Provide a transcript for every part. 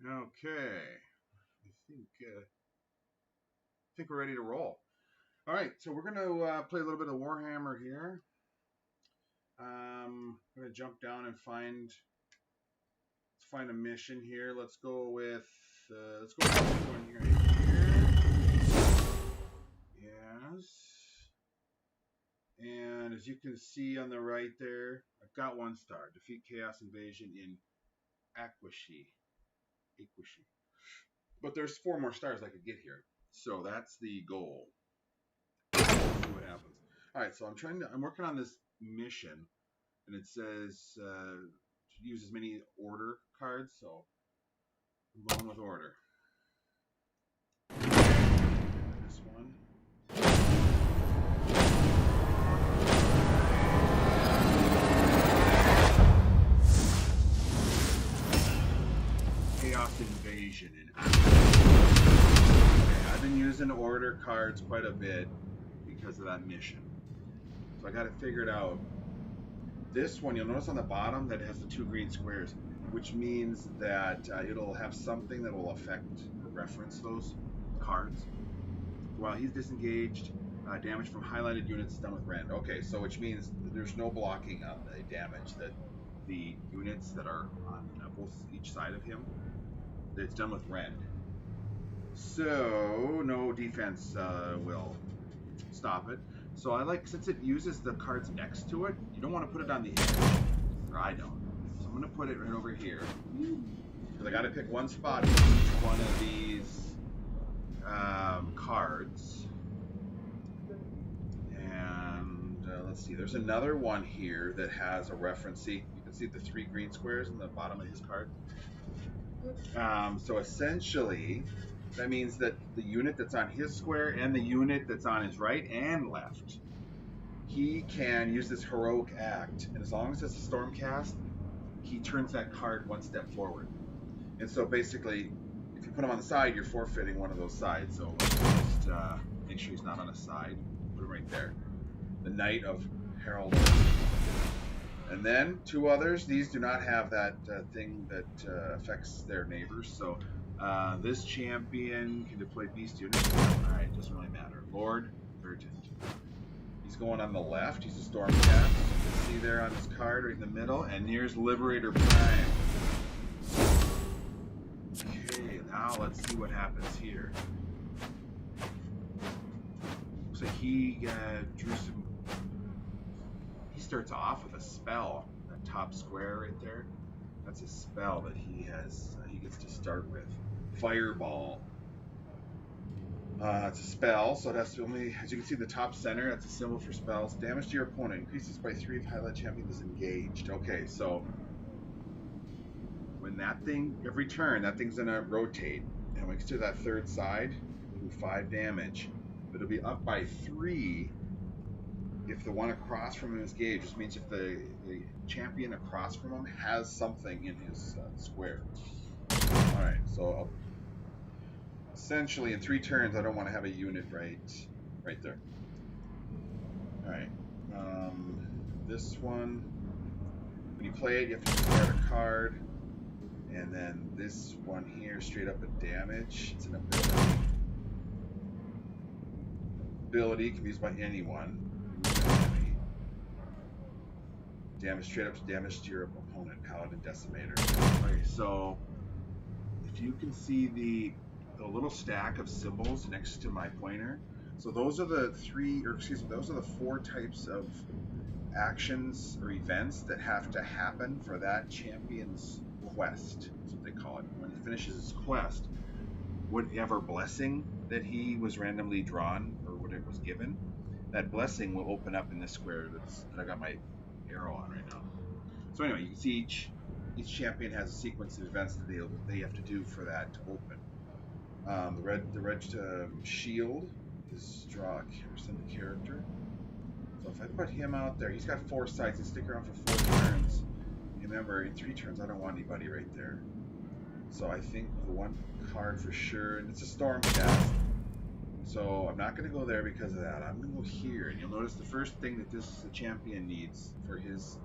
Okay, I think we're ready to roll. All right, so we're gonna play a little bit of Warhammer here. I'm gonna jump down and find a mission here. Let's go with this one here. Yes. And as you can see on the right there, I've got 1 star. Defeat Chaos Invasion in Aquashi. But there's 4 more stars I could get here. So that's the goal. Let's see what happens. All right, so I'm working on this mission, and it says to use as many order cards. So I'm going with order. This one. Chaos Invasion in okay, I've been using order cards quite a bit because of that mission. So I got it figured out. This one, you'll notice on the bottom that it has the 2 green squares, which means that it'll have something that will affect or reference those cards. While he's disengaged, damage from highlighted units is done with rend. Okay, so which means there's no blocking on the damage that the units that are on each side of him, it's done with rend. So no defense will stop it. So I like, since it uses the cards next to it, you don't want to put it on the edge, or I don't. So I'm going to put it right over here, because I got to pick one spot for each one of these cards. And let's see, there's another one here that has a reference. See, you can see the 3 green squares on the bottom of his card. So essentially, that means that the unit that's on his square and the unit that's on his right and left, he can use this heroic act, and as long as it's a Stormcast, he turns that card 1 step forward. And so basically, if you put him on the side, you're forfeiting one of those sides. So let's just make sure he's not on a side. Put him right there. The Knight of Herald. And then 2 others. These do not have that thing that affects their neighbors. So this champion can deploy beast units. Alright, doesn't really matter. Lord Urgent. He's going on the left. He's a Stormcast. See there on his card right in the middle. And here's Liberator Prime. Okay, now let's see what happens here. Looks like he drew some. He starts off with a spell. That top square right there. That's a spell that he has. He gets to start with. Fireball. It's a spell, so it has to only, as you can see, the top center, that's a symbol for spells. Damage to your opponent increases by 3 if highlight champion is engaged. Okay, so when that thing, every turn, that thing's gonna rotate. And when it gets to that 3rd side, it'll do 5 damage. But it'll be up by 3 if the one across from him is engaged, which means if the champion across from him has something in his square. Alright, so essentially in 3 turns I don't want to have a unit right there. Alright, this one, when you play it, you have to discard a card, and then this one here, straight up a damage. It's an ability. Ability can be used by anyone. Damage straight up to damage to your opponent, Paladin Decimator. Okay, so if you can see the little stack of symbols next to my pointer, so those are the 4 types of actions or events that have to happen for that champion's quest. That's what they call it. When he finishes his quest, whatever blessing that he was randomly drawn or what it was given, that blessing will open up in this square that I got my arrow on right now. So anyway, you can see each champion has a sequence of events that they have to do for that to open. The red shield is send a character. So if I put him out there, he's got 4 sides and stick around for 4 turns. Remember, in 3 turns, I don't want anybody right there. So I think the 1 card for sure, and it's a Stormcast. So I'm not going to go there because of that. I'm going to go here, and you'll notice the first thing that the champion needs for his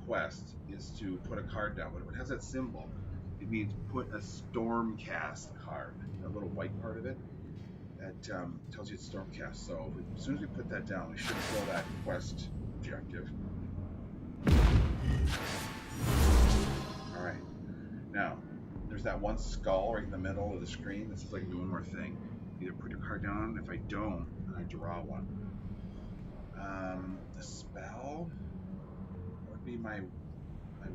quest is to put a card down. But it has that symbol. it means put a Stormcast card, a little white part of it that tells you it's Stormcast. So as soon as we put that down, we should fill that quest objective. All right. Now, there's that one skull right in the middle of the screen. This is like one more thing. Either put your card down. If I don't, then I draw one. The spell would be my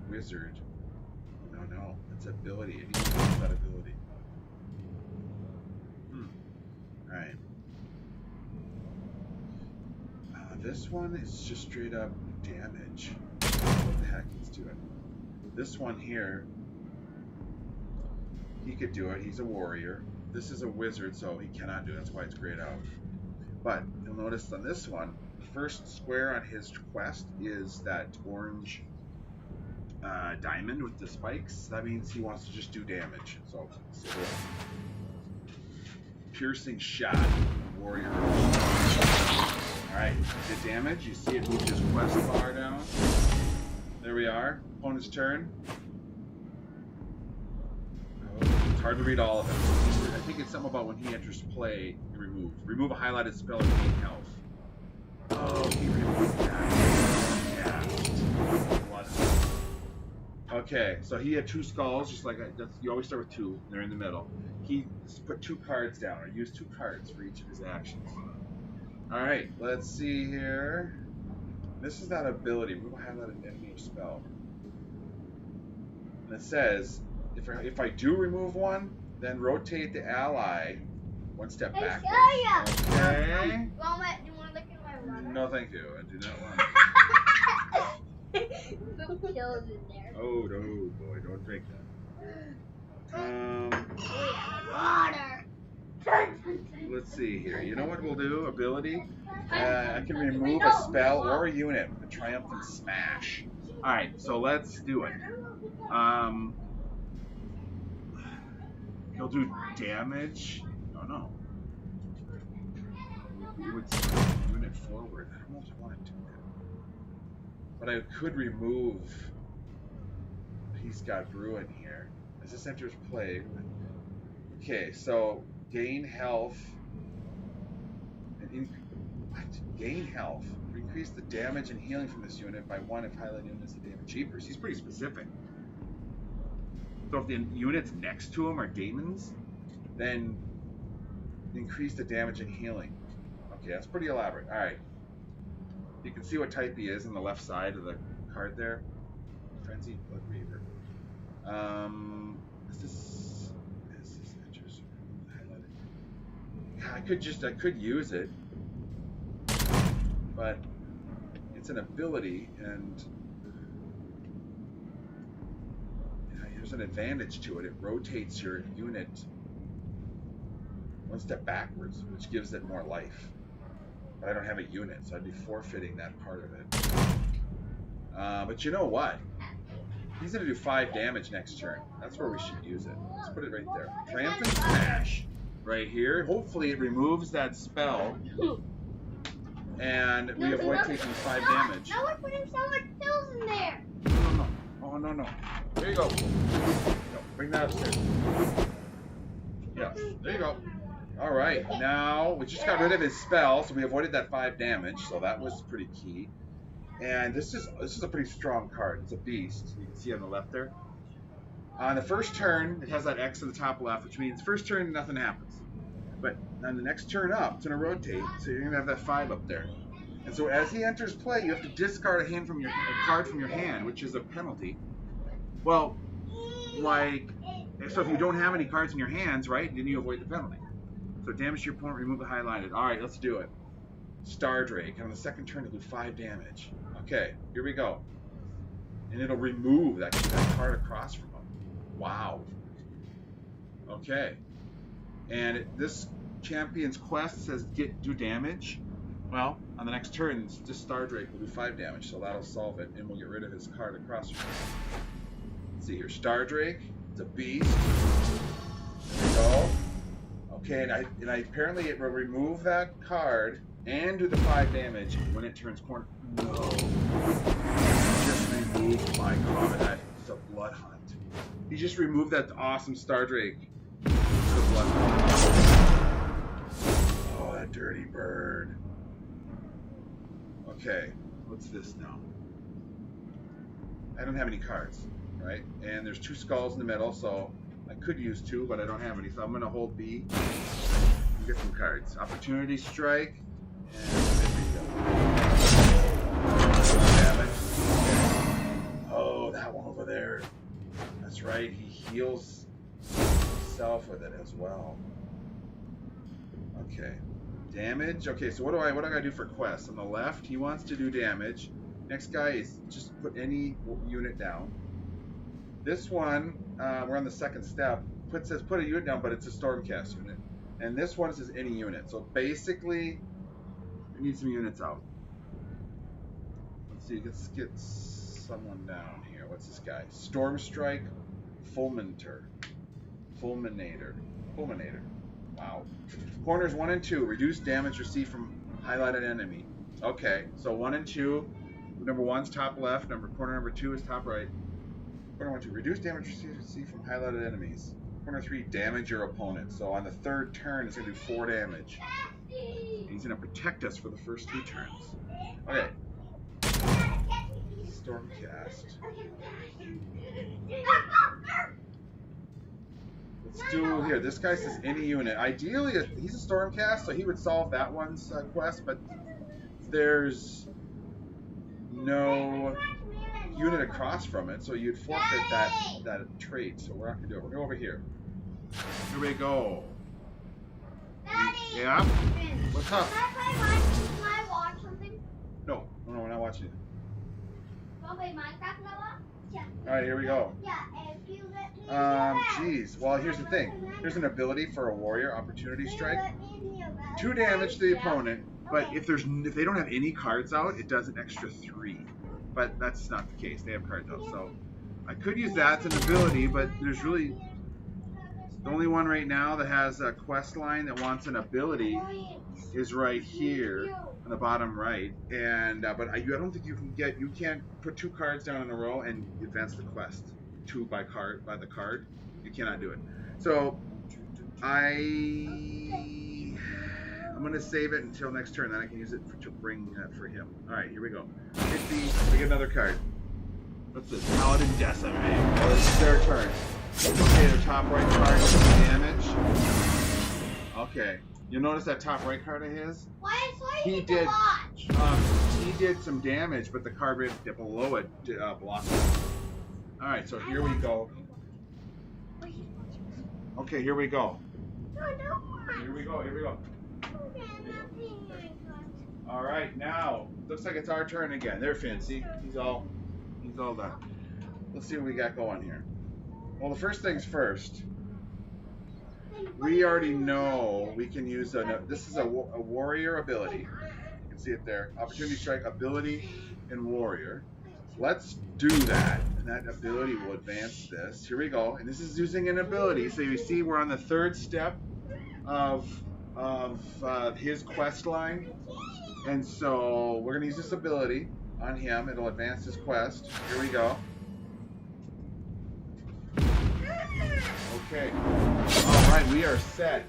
wizard. No, that's ability. I need to use that ability. Alright. This one is just straight up damage. What the heck? Let's do it. This one here, he could do it. He's a warrior. This is a wizard, so he cannot do it. That's why it's grayed out. But you'll notice on this one, the first square on his quest is that orange diamond with the spikes. That means he wants to just do damage. So piercing shot, warrior. Alright, did damage. You see it moved his quest bar down. There we are. Opponent's turn. Oh, it's hard to read all of it. I think it's something about when he enters play, you remove. Remove a highlighted spell or gain health. Oh, he removed that. Yeah. Okay, so he had two skulls, just like you always start with two. They're in the middle. He put two cards down, or used two cards for each of his actions. All right, let's see here. This is that ability. We will have that enemy or spell. And it says, if I do remove one, then rotate the ally one step backwards. Okay. Do you want to look at my runner? No, thank you. I do not want. Some kills in there. Oh no, boy! Don't drink that. Water. Let's see here. You know what we'll do? Ability. I can remove a spell or a unit with a triumphant smash. All right, so let's do it. He'll do damage. No. Unit forward. I don't know if I want to do that. But I could remove. He's got Bruin here. As this enters play. Okay, so gain health. Gain health. Increase the damage and healing from this unit by 1 if highlighted units the damage cheapers. He's pretty specific. So if the units next to him are demons, then increase the damage and healing. Okay, that's pretty elaborate. Alright. You can see what type he is on the left side of the card there. Frenzied Blood Reaver. Is this enters highlighted? Yeah, I could use it. But it's an ability, and there's an advantage to it. It rotates your unit one step backwards, which gives it more life. But I don't have a unit, so I'd be forfeiting that part of it. But you know what? He's going to do 5 damage next turn. That's where we should use it. Let's put it right there. Triumphant Smash right here. Hopefully it removes that spell. And we avoid taking 5 damage. No, we're putting so much pills in there. No. Oh, no. There you go. No, bring that upstairs. Yeah, there you go. All right, now we just got rid of his spell, so we avoided that 5 damage, so that was pretty key. And this is a pretty strong card. It's a beast. You can see on the left there. On the first turn, it has that X at the top left, which means first turn nothing happens. But on the next turn up, it's going to rotate, so you're going to have that 5 up there. And so as he enters play, you have to discard a card from your hand, which is a penalty. Well, so if you don't have any cards in your hands, right, then you avoid the penalty. So damage to your opponent, remove the highlighted. All right, let's do it. Star Drake. On the second turn, it'll do 5 damage. Okay, here we go. And it'll remove that card across from him. Wow. Okay. And this champion's quest says do damage. Well, on the next turn, this Star Drake will do 5 damage, so that'll solve it, and we'll get rid of his card across from him. Let's see here. Star Drake. It's a beast. There we go. Okay, and I apparently it will remove that card and do the 5 damage when it turns corner. No. Just removed my card. It's a blood hunt. He just removed that awesome Star Drake. Oh, that dirty bird. Okay, what's this now? I don't have any cards, right? And there's 2 skulls in the middle, so I could use 2, but I don't have any. So I'm going to hold B and get some cards. Opportunity Strike. And there we go. Damage. Oh, that one over there. That's right. He heals himself with it as well. Okay. Damage. Okay, so what do I gotta do for quests? On the left, he wants to do damage. Next guy is just put any unit down. This one, we're on the second step. Says put a unit down, but it's a Stormcast unit. And this one says any unit. So basically, we need some units out. Let's see. Let's get someone down here. What's this guy? Stormstrike, Fulminator. Wow. Corners 1 and 2. Reduce damage received from highlighted enemy. Okay. So 1 and 2. Number 1's top left. Corner number 2 is top right. Corner 1, 2. Reduce damage received from highlighted enemies. Corner 3. Damage your opponent. So on the 3rd turn, it's going to do 4 damage. He's going to protect us for the first 2 turns. Okay. Stormcast. Let's do here. This guy says any unit. Ideally, he's a Stormcast, so he would solve that one's quest, but there's no unit across from it, so you'd forfeit that trait. So we're not gonna do it. We're gonna go over here. Here we go. Daddy! Yeah? What's up? Can I watch something? No, we're not watching it. Wanna play Minecraft now? Yeah. Alright, here we go. Yeah, and if you let me Jeez. Well, here's the thing. There's an ability for a warrior, Opportunity Strike. let me in here, right? 2 damage to the opponent, but if they don't have any cards out, it does an extra 3. But that's not the case. They have cards out, so I could use that as an ability, but there's really the only one right now that has a quest line that wants an ability is right here on the bottom right, and but I don't think you can't put 2 cards down in a row and advance the quest 2 by the card. You cannot do it. So I'm gonna save it until next turn, then I can use it to bring for him. All right, here we go. We get another card. What's this? Paladin Decimate. Oh, this is their turn. Okay, their top right card does damage. Okay, you'll notice that top right card of his. Why is He he did. watch? He did some damage, but the card right below it blocked it. All right, so here we go. Okay, here we go. No, don't watch. Here we go. Okay, All right, now looks like it's our turn again. There, Finn. See, he's all done. Let's see what we got going here. Well, the first things first. We already know we can use this is a warrior ability. You can see it there. Opportunity Strike ability and warrior. Let's do that, and that ability will advance this. Here we go, and this is using an ability. So you see, we're on the 3rd step of his quest line, and so we're gonna use this ability on him. It'll advance his quest. Here we go. Okay. All right, we are set.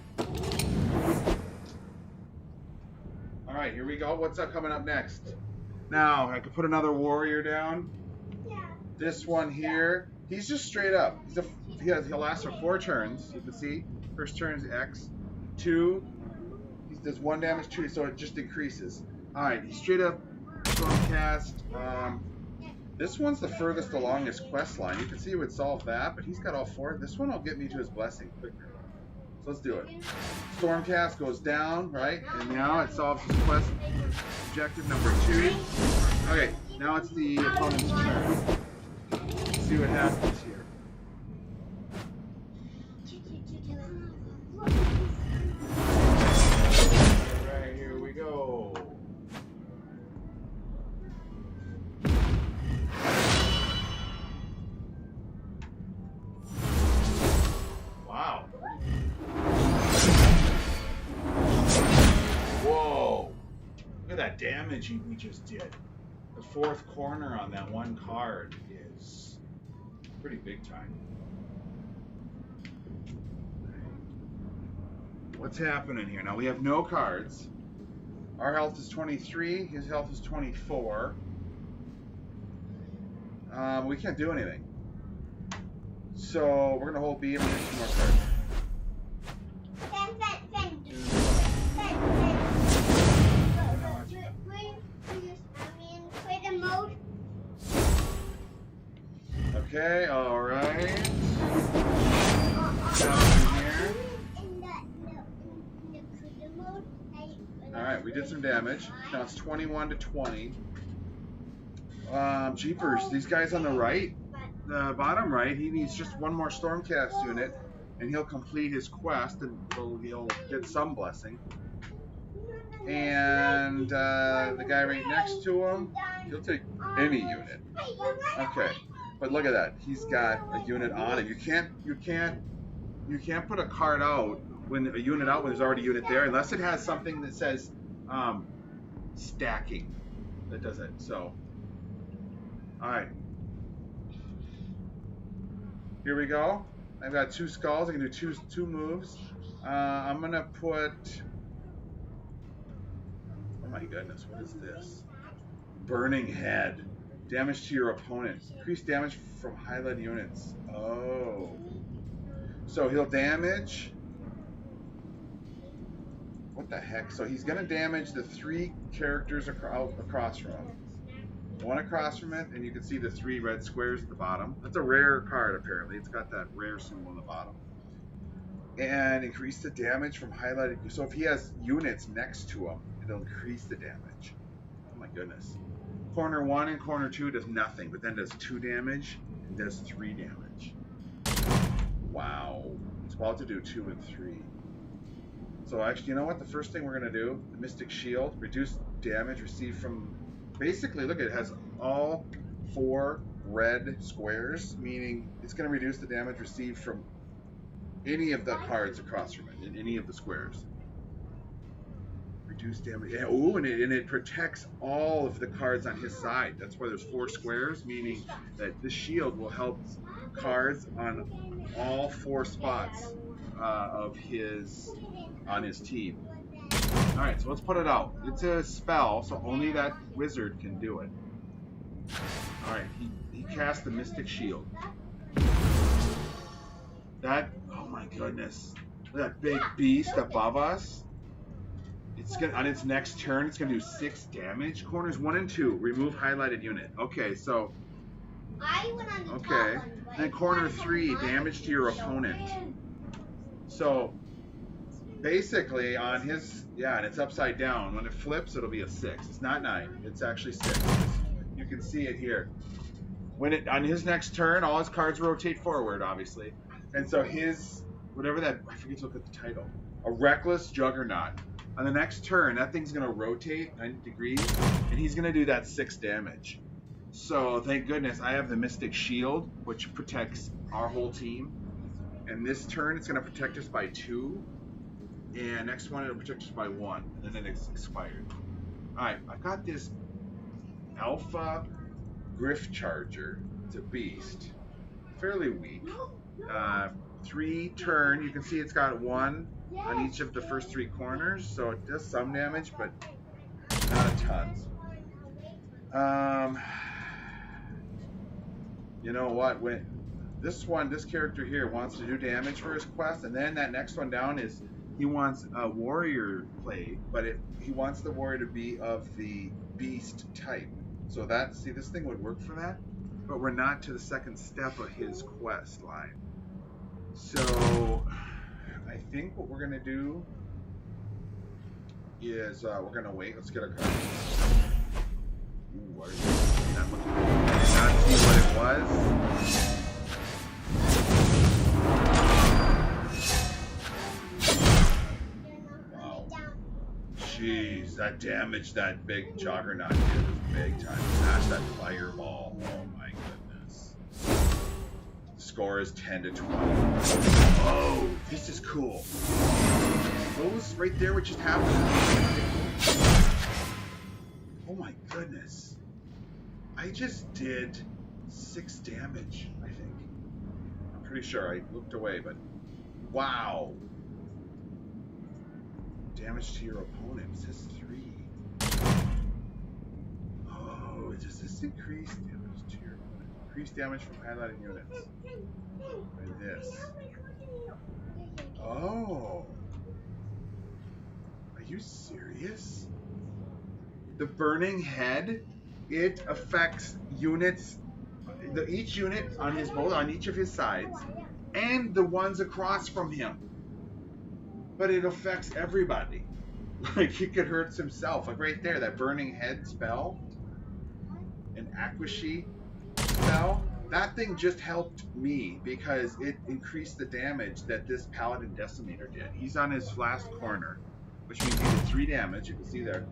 All right, here we go. What's coming up next? Now, I could put another warrior down. Yeah. This one here, he's just straight up. He'll last for 4 turns. You can see, first turn is X. 2, he does 1 damage, 2, so it just increases. All right, he's straight up Stormcast. This one's the furthest along his quest line. You can see it would solve that, but he's got all 4. This one will get me to his blessing quicker. So let's do it. Stormcast goes down, right? And now it solves his quest objective number 2. Okay, now it's the opponent's turn. Let's see what happens here. Alright, here we go. Wow. Whoa. Look at that damage we just did. The 4th corner on that one card is pretty big time. what's happening here? Now we have no cards. Our health is 23. His health is 24. We can't do anything. So we're gonna hold B and we're gonna get 2 more cards. Okay, alright. Alright, we did some damage. Now it's 21 to 20. Jeepers, these guys on the right, the bottom right, he needs just 1 more Stormcast unit, and he'll complete his quest, and he'll get some blessing. And the guy right next to him, he'll take any unit. Okay, but look at that. He's got a unit on it. You can't put a card out when there's already a unit there, unless it has something that says stacking. That does it. So, all right. Here we go. I've got 2 skulls. I can do two moves. I'm gonna put. Oh my goodness, what is this? Burning Head. Damage to your opponent. Increase damage from highlighted units. Oh. So he'll damage. What the heck? So he's going to damage the 3 characters across from him. 1 across from it, and you can see the 3 red squares at the bottom. That's a rare card, apparently. It's got that rare symbol on the bottom. And increase the damage from highlighted. So if he has units next to him, it'll increase the damage. Oh my goodness. Corner 1 and corner 2 does nothing, but then does 2 damage and does 3 damage. Wow. It's about to do 2 and 3. So actually, you know what? The first thing we're going to do, the Mystic Shield, reduce damage received from... Basically, look, it has all 4 red squares, meaning it's going to reduce the damage received from any of the cards across from it, in any of the squares. Reduce damage. Yeah, ooh, and it protects all of the cards on his side. That's why there's 4 squares, meaning that this shield will help cards on all 4 spots on his team. All right, so let's put it out. It's a spell, so only that wizard can do it. All right, he cast the Mystic Shield. That, oh my goodness, that big beast above us. It's gonna, on its next turn, it's gonna do 6 damage. Corners 1 and 2, remove highlighted unit. Okay, so. Okay, then corner 3, damage to your opponent. So, basically, on his, yeah, and it's upside down. When it flips, it'll be a 6. It's not 9. It's actually 6. You can see it here. When it on his next turn, all his cards rotate forward, obviously, and so his whatever that I forget to look at the title. A Reckless Juggernaut. On the next turn, that thing's gonna rotate 90 degrees, and he's gonna do that 6 damage. So thank goodness I have the Mystic Shield, which protects our whole team. And this turn, it's gonna protect us by 2. And next one, it'll protect us by 1. And then it's expired. Alright, I've got this Alpha Griff Charger. It's a beast. Fairly weak. 3 turn. You can see it's got 1 on each of the first 3 corners. So it does some damage, but not a ton. You know what? When this character here wants to do damage for his quest, and then that next one down is he wants a warrior play, but he wants the warrior to be of the beast type. So see, this thing would work for that, but we're not to the second step of his quest line. So I think what we're gonna do is we're gonna wait. Let's get a card. Ooh, what is that looking? I did not see what it was. Jeez, that damage that big juggernaut did was big time. Smash that fireball. Oh my goodness. The score is 10 to 20. Oh, this is cool. Those right there, what just happened? Oh my goodness. I just did 6 damage, I think. I'm pretty sure I looked away, but wow. damage to your opponent. It says 3. Oh, does this increase damage to your opponent? Increase damage from highlighting units. Like this. Oh. Are you serious? The burning head, it affects units, each unit on his boat, on each of his sides, and the ones across from him. But it affects everybody. Like, he could hurt himself. Like right there, that burning head spell, an Aquashi spell, that thing just helped me because it increased the damage that this Paladin Decimator did. He's on his last corner, which means he did 3 damage, you can see there.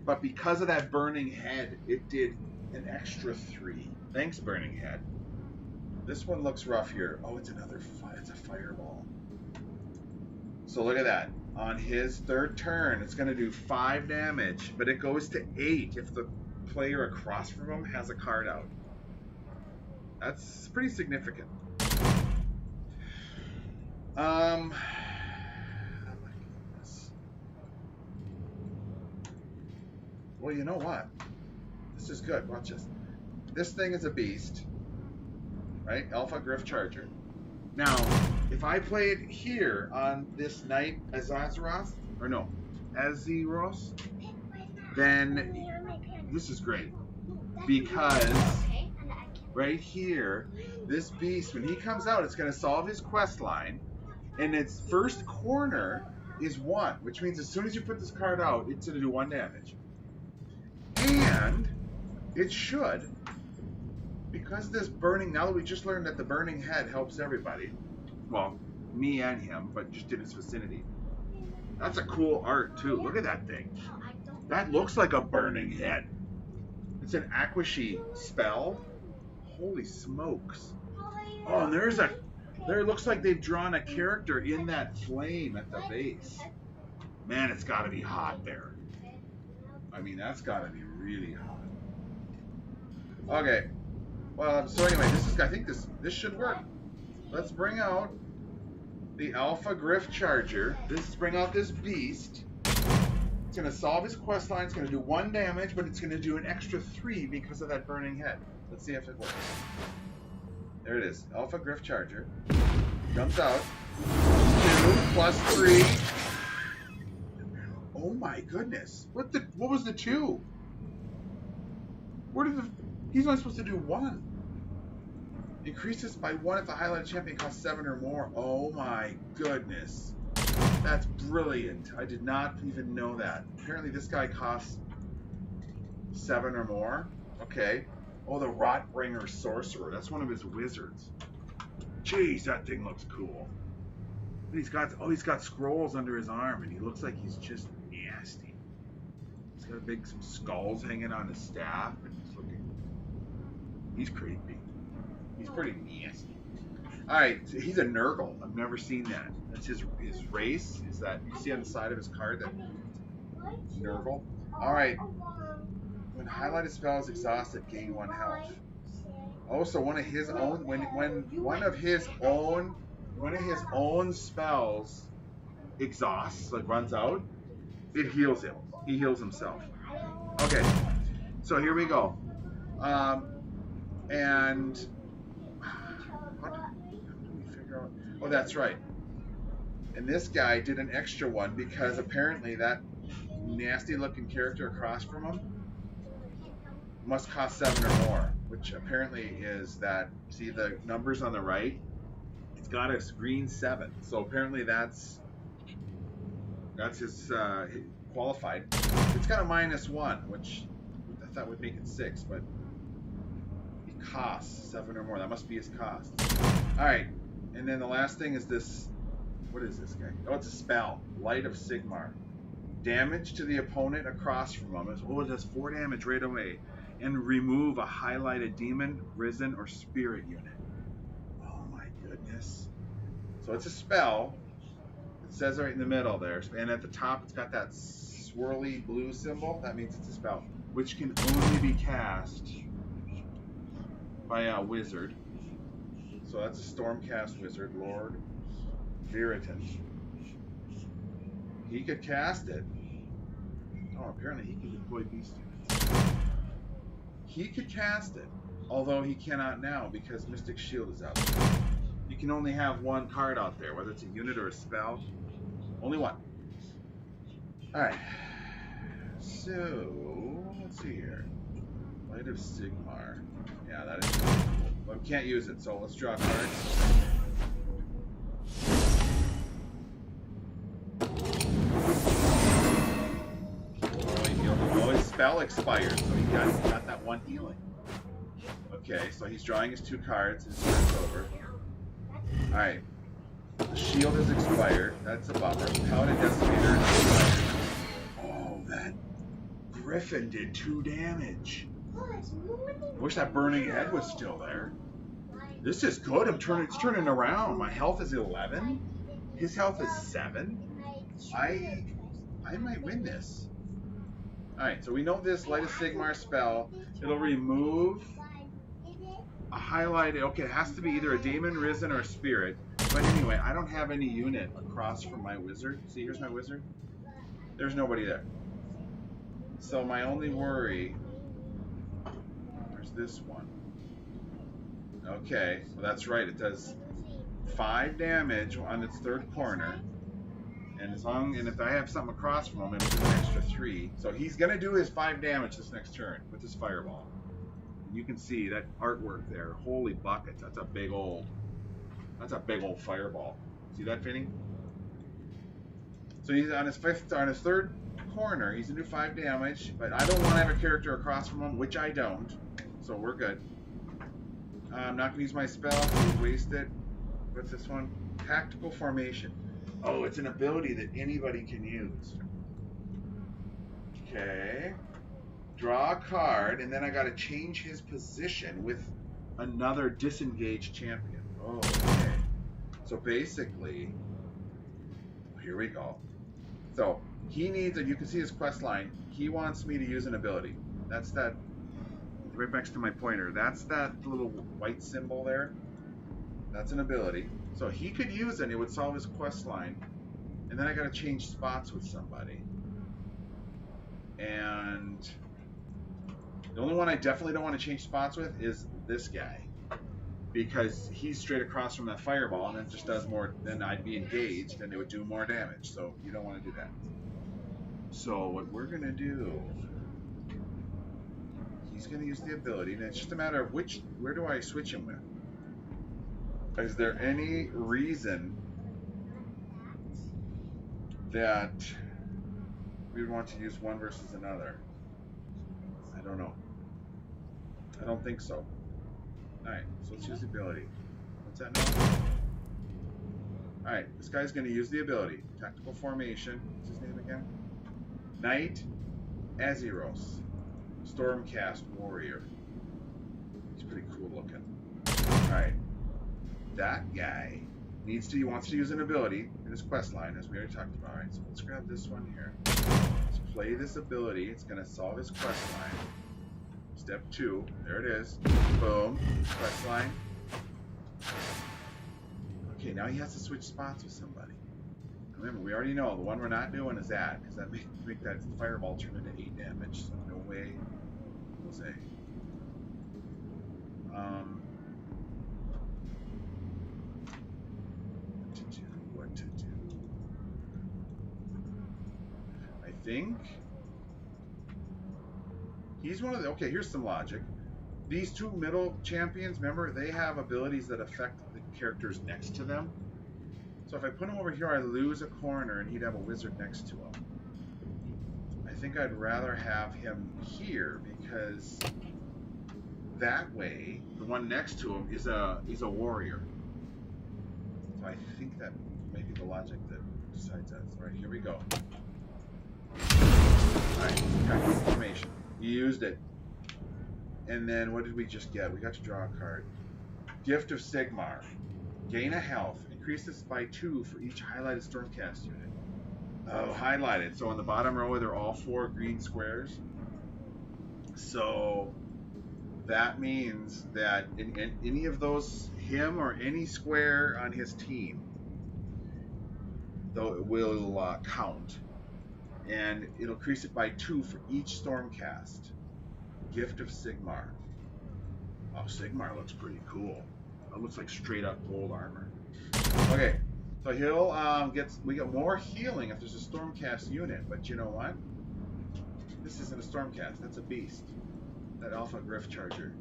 But because of that burning head, it did an extra 3. Thanks, burning head. This one looks rough here. Oh, it's another it's a fireball. So look at that. On his 3rd turn, it's going to do 5 damage, but it goes to 8 if the player across from him has a card out. That's pretty significant. Oh my goodness. Well, you know what? This is good. Watch this. This thing is a beast, right? Alpha Griff Charger. Now, if I play it here on this Knight Azazeroth, or no, Azeroth, then this is great. Because right here, this beast, when he comes out, it's going to solve his quest line, and its first corner is 1, which means as soon as you put this card out, it's going to do 1 damage. And it should, because this burning, now that we just learned that the burning head helps everybody, well, me and him, but just in his vicinity. That's a cool art too. Look at that thing. That looks like a burning head. It's an Aquashi spell. Holy smokes. Oh, and there looks like they've drawn a character in that flame at the base. Man, it's got to be hot there. I mean, that's got to be really hot. Okay. Well, so anyway, I think this should work. Let's bring out the Alpha Griff Charger. Bring out this beast. It's going to solve his quest line. It's going to do 1 damage, but it's going to do an extra 3 because of that burning head. Let's see if it works. There it is. Alpha Griff Charger. Jumps out. 2 plus 3. Oh my goodness. What was the 2? He's only supposed to do 1. Increases by 1 if the highlighted champion costs 7 or more. Oh my goodness. That's brilliant. I did not even know that. Apparently this guy costs 7 or more. Okay. Oh, the Rotbringer Sorcerer. That's one of his wizards. Jeez, that thing looks cool. He's got scrolls under his arm, and he looks like he's just nasty. He's got some skulls hanging on his staff, and he's creepy. He's pretty nasty. Alright, so he's a Nurgle. I've never seen that. That's his race. Is that, you see on the side of his card, that Nurgle? Alright. When highlighted spell is exhausted, gain 1 health. Oh, so one of his own, when one of his own spells exhausts, like runs out, it heals him. He heals himself. Okay, so here we go. And how do we figure out? Oh, that's right. And this guy did an extra one because apparently that nasty-looking character across from him must cost 7 or more, which apparently is that. See the numbers on the right? It's got a green 7, so apparently that's his qualified. It's got a -1, which I thought would make it 6, but it costs 7 or more. That must be his cost. All right, and then the last thing is this. What is this guy? Oh, it's a spell. Light of Sigmar. Damage to the opponent across from him. Oh, it does 4 damage right away. And remove a highlighted demon, risen, or spirit unit. Oh my goodness. So it's a spell. It says right in the middle there. And at the top it's got that swirly blue symbol. That means it's a spell. Which can only be cast by a wizard. So that's a Stormcast wizard, Lord Viriton. he could cast it. Oh, apparently he can deploy beast units. He could cast it, although he cannot now because Mystic Shield is out. You can only have one card out there, whether it's a unit or a spell. Only one. Alright. So, let's see here. Light of Sigmar. Yeah, that is really cool. But we can't use it, so let's draw a card. Oh, his spell expired, so he got that one healing. Okay, so he's drawing his 2 cards. His turn's over. Alright. The shield is expired. That's a bummer. Paladin Decimator is expired. Oh, that Griffin did 2 damage. I wish that burning head was still there. This is good. It's turning around. My health is 11. His health is 7. I might win this. Alright, so we know this Light of Sigmar spell. It'll remove a highlighted. Okay, it has to be either a Daemon, Risen, or a Spirit. But anyway, I don't have any unit across from my wizard. See, here's my wizard. There's nobody there. So my only worry. There's this one. Okay, well that's right. It does 5 damage on its 3rd corner. And if I have something across from him, it'll do an extra 3. So he's gonna do his 5 damage this next turn with his fireball. And you can see that artwork there. Holy buckets! That's a big old fireball. See that, Finny? So he's on his 3rd corner. He's gonna do 5 damage, but I don't want to have a character across from him, which I don't. So we're good. I'm not gonna use my spell. So waste it. What's this one? Tactical Formation. Oh, it's an ability that anybody can use. Okay. Draw a card, and then I gotta change his position with another disengaged champion. Oh, okay. So basically, here we go. So he needs, and you can see his quest line. He wants me to use an ability. That's that, right next to my pointer. That's that little white symbol there. That's an ability. So he could use it, it would solve his quest line. And then I gotta change spots with somebody. And the only one I definitely don't want to change spots with is this guy. Because he's straight across from that fireball, and it just does more, then I'd be engaged, and it would do more damage. So you don't want to do that. So what we're gonna do, he's gonna use the ability, and it's just a matter of where do I switch him with? Is there any reason that we would want to use one versus another? I don't know. I don't think so. Alright, so let's use the ability. What's that now? Alright, this guy's going to use the ability. Tactical Formation. What's his name again? Knight Azyros. Stormcast Warrior. He's pretty cool looking. Alright. That guy wants to use an ability in his quest line, as we already talked about. Alright, so let's grab this one here. Let's play this ability. It's going to solve his quest line. Step 2, there it is. Boom, quest line. Okay, now he has to switch spots with somebody. Remember, we already know the one we're not doing is that, because that make that fireball turn into 8 damage. So no way, Jose. What to do? I think. He's one of the, okay, here's some logic. These 2 middle champions, remember, they have abilities that affect the characters next to them. So if I put him over here, I lose a corner and he'd have a wizard next to him. I think I'd rather have him here because that way, the one next to him is a warrior. So I think that may be the logic that decides that. All right, here we go. All right, tactical formation. You used it. And then what did we just get? We got to draw a card. Gift of Sigmar. Gain a health. Increase this by 2 for each highlighted Stormcast unit. Oh, highlighted. So on the bottom row, they're all 4 green squares. So that means that in any of those, him or any square on his team, though it will count, and it'll increase it by 2 for each Stormcast. Gift of Sigmar. Oh, Sigmar looks pretty cool. It looks like straight up gold armor. Okay, so he'll we get more healing if there's a Stormcast unit, but you know what? This isn't a Stormcast. That's a beast. That Alpha Griff Charger.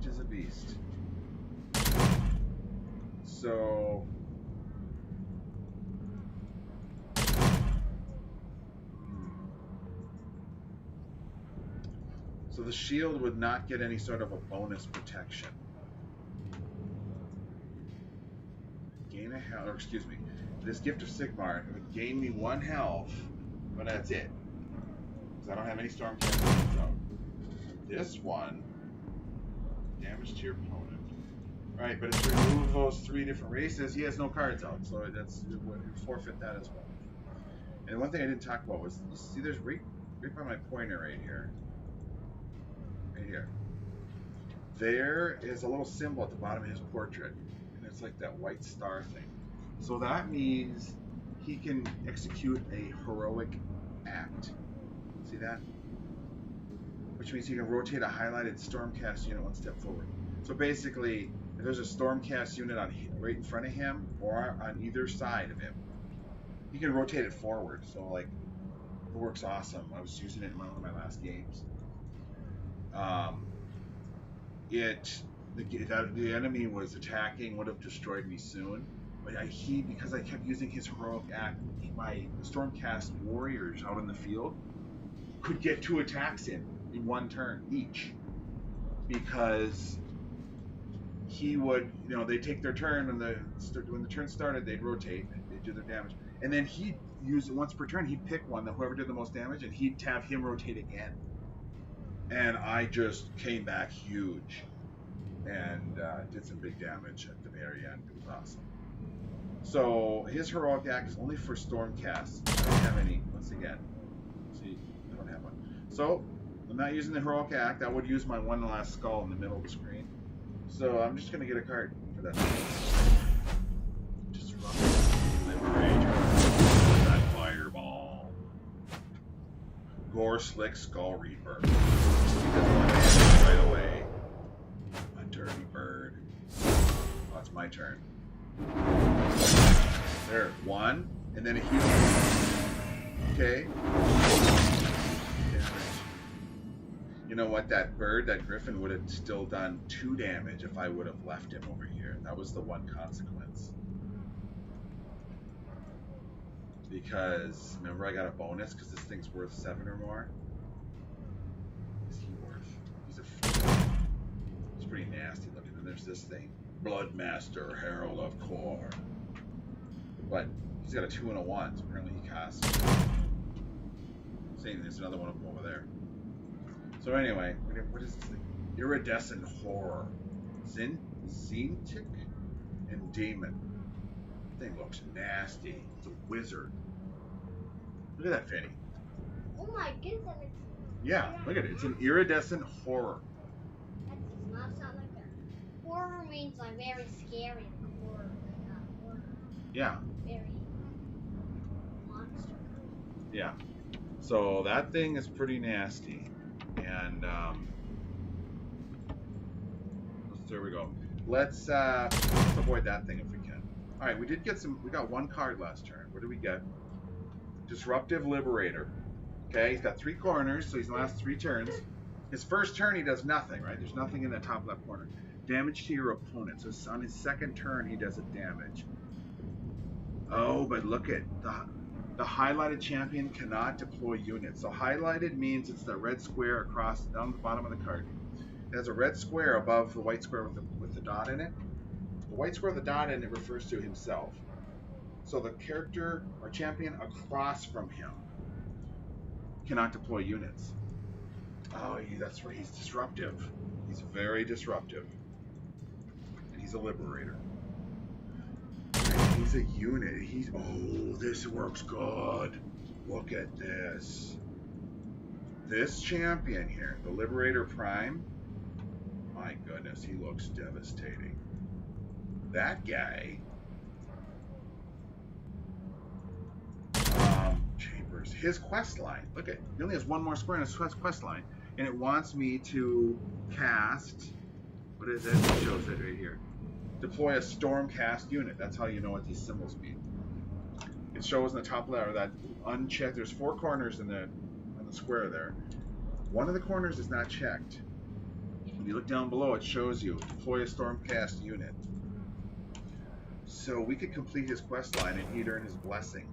It is a beast. So so the shield would not get any sort of a bonus protection. Gain a health, or excuse me, this Gift of Sigmar would gain me 1 health, but that's it. Because I don't have any Stormcast units out. This one, damage to your opponent. Right, but if you remove those 3 different races, he has no cards out, so that's you forfeit that as well. And one thing I didn't talk about was, you see there's right by my pointer right here. Right here. There is a little symbol at the bottom of his portrait, and it's like that white star thing. So that means he can execute a heroic act. See that? Which means he can rotate a highlighted Stormcast unit 1 step forward. So basically, if there's a Stormcast unit right in front of him or on either side of him, he can rotate it forward. So like, it works awesome. I was using it in one of my last games. The enemy was attacking, would have destroyed me soon, but because I kept using his heroic act, my Stormcast warriors out in the field could get 2 attacks in 1 turn each, because he would, they'd take their turn, and when the turn started, they'd rotate, they'd do their damage, and then he'd use it once per turn. He'd pick one, that whoever did the most damage, and he'd have him rotate again, and I just came back huge and did some big damage at the very end. It was awesome. So his heroic act is only for Stormcasts. I don't have any. Once again, see, I don't have one. So I'm not using the heroic act. I would use my one last skull in the middle of the screen. So I'm just gonna get a card for that. Disrupt, Liberator, that fireball. Gore Slick Skull Reaper. He doesn't want to answer right away. A dirty bird. Oh, it's my turn. There, 1, and then a huge. Okay. You know what? That bird, that griffin, would have still done 2 damage if I would have left him over here. That was the one consequence. Because remember, I got a bonus because this thing's worth 7 or more. What is he worth? He's a 4. It's pretty nasty looking. And there's this thing, Bloodmaster, Herald of Core. But he's got a 2 and a 1, so apparently he costs. Saying there's another one of them over there. So anyway, what is this thing? Iridescent Horror. Zintic and Demon. That thing looks nasty. It's a wizard. Look at that, Fanny. Oh my goodness. Yeah, look at it. It's an iridescent horror. That does not sound like that. Horror means like very scary. Horror. Horror. Yeah. Very monster. Yeah. So that thing is pretty nasty. And there we go. Let's avoid that thing if we can. All right, we got 1 card last turn. What did we get? Disruptive Liberator. Okay, he's got 3 corners, so he's the last 3 turns. His first turn, he does nothing, right? There's nothing in that top left corner. Damage to your opponent. So on his second turn, he does a damage. Oh, but look at the highlighted champion cannot deploy units. So highlighted means it's the red square across down the bottom of the card. It has a red square above the white square with the dot in it. The white square with the dot in it refers to himself. So the character or champion across from him cannot deploy units. Oh, that's right. He's disruptive. He's very disruptive. And he's a liberator. He's a unit. Oh, this works good. Look at this. This champion here, the Liberator Prime. My goodness, he looks devastating. That guy. his quest line. Look at, he only has one more square in his quest line, and it wants me to cast. What is it? It shows it right here. Deploy a stormcast unit. That's how you know what these symbols mean. It shows in the top letter that unchecked. There's 4 corners on the square there. One of the corners is not checked. If you look down below, it shows you deploy a stormcast unit. So we could complete his quest line and he'd earn his blessing.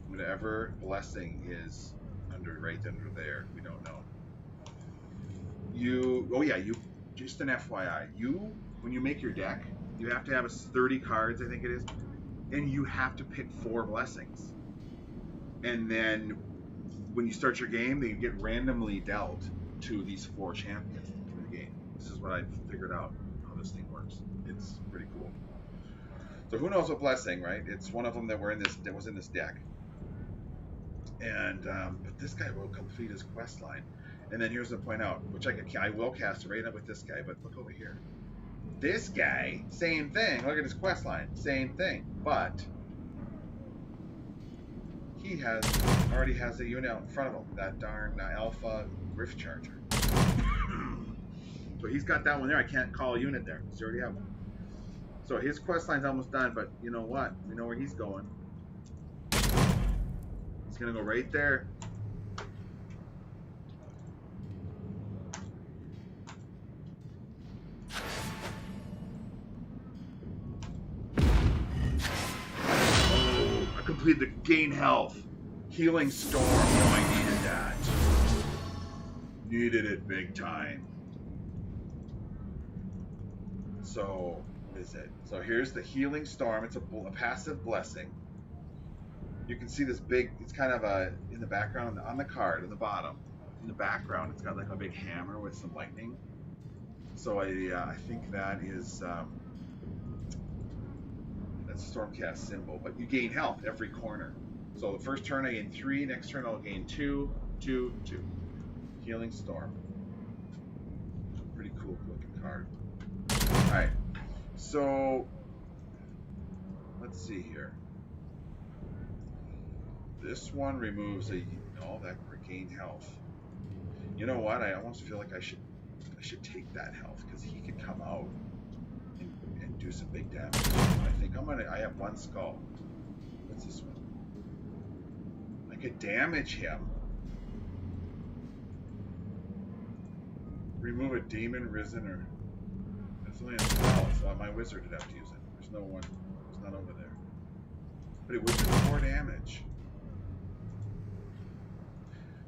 Whatever blessing is right under there, we don't know. Just an FYI, when you make your deck, you have to have 30 cards, I think it is, and you have to pick 4 blessings. And then when you start your game, they get randomly dealt to these 4 champions in the game. This is what I figured out how this thing works. It's pretty cool. So who knows what blessing, right? It's one of them that was in this deck. And but this guy will complete his quest line. And then here's the point out, which I will cast right up with this guy, but look over here. This guy, same thing. Look at his quest line, same thing. But he already has a unit out in front of him, that darn Alpha Rift Charger. So he's got that one there. I can't call a unit there because he already have one. So his quest line's almost done, but you know what? We know where he's going. He's gonna go right there. I completed the gain health. Healing storm. Oh, I needed that. Needed it big time. So, what is it? So here's the healing storm. It's a passive blessing. You can see this big, it's kind of in the background, on the card, at the bottom. In the background, it's got like a big hammer with some lightning. So I think that is, that's a Stormcast symbol. But you gain health every corner. So the first turn I gain 3, next turn I'll gain 2, 2, 2. Healing Storm. Pretty cool looking card. Alright, so let's see here. This one removes that gain health. You know what? I almost feel like I should take that health because he could come out and do some big damage. I have 1 skull. What's this one? I could damage him. Remove a demon, risen, or it's only a spell, so my wizard would have to use it. There's no one. It's not over there. But it would do 4 damage.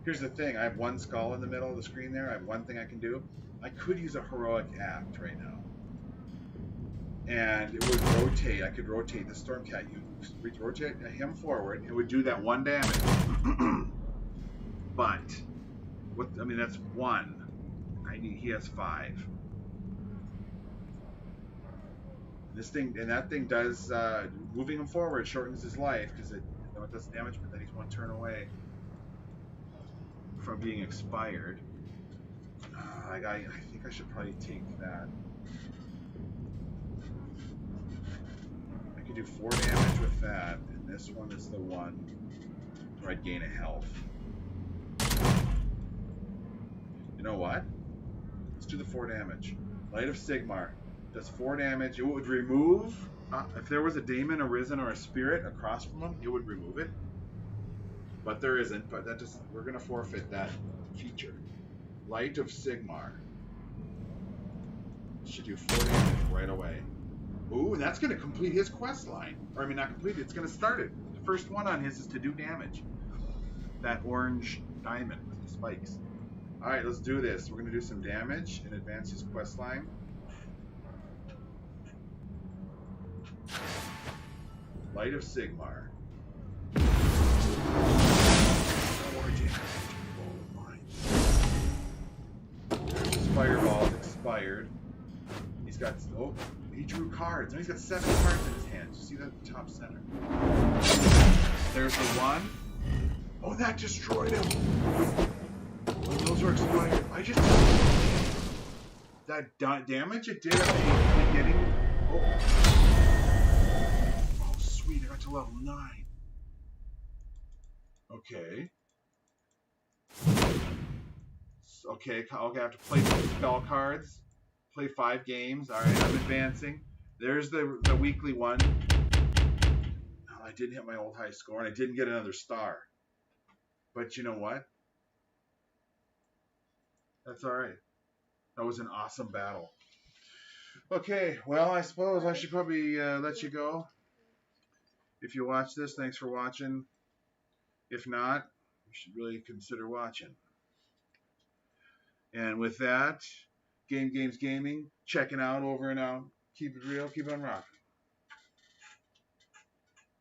Here's the thing, I have 1 skull in the middle of the screen there. I have 1 thing I can do. I could use a heroic act right now. And it would rotate. I could rotate the Stormcat. You rotate him forward. It would do that 1 damage. But that's 1. He has 5. That thing does moving him forward shortens his life because it does damage, but then he's 1 turn away from being expired. I think I should probably take that. I could do 4 damage with that, and this one is the one where I'd gain a health. You know what? Let's do the 4 damage. Light of Sigmar does 4 damage. It would remove, if there was a demon, a risen, or a spirit across from him, it would remove it. But there isn't, but we're going to forfeit that feature. Light of Sigmar. Should do 4 damage right away. Ooh, and that's going to complete his quest line. Or, not complete it, it's going to start it. The first one on his is to do damage. That orange diamond with the spikes. Alright, let's do this. We're going to do some damage and advance his quest line. Light of Sigmar. There's his fireball expired. He's got he drew cards. Now he's got 7 cards in his hand. You see that at the top center? There's the 1. Oh, that destroyed him. Oh, those are expired. That damage it did at the beginning. Oh, sweet! I got to level 9. Okay. Okay, I have to play some spell cards. Play 5 games. All right, I'm advancing. There's the weekly one. Oh, I didn't hit my old high score, and I didn't get another star. But you know what? That's all right. That was an awesome battle. Okay, well, I suppose I should probably let you go. If you watch this, thanks for watching. If not, you should really consider watching. And with that, Games Gaming, checking out over and out. Keep it real, keep on rocking.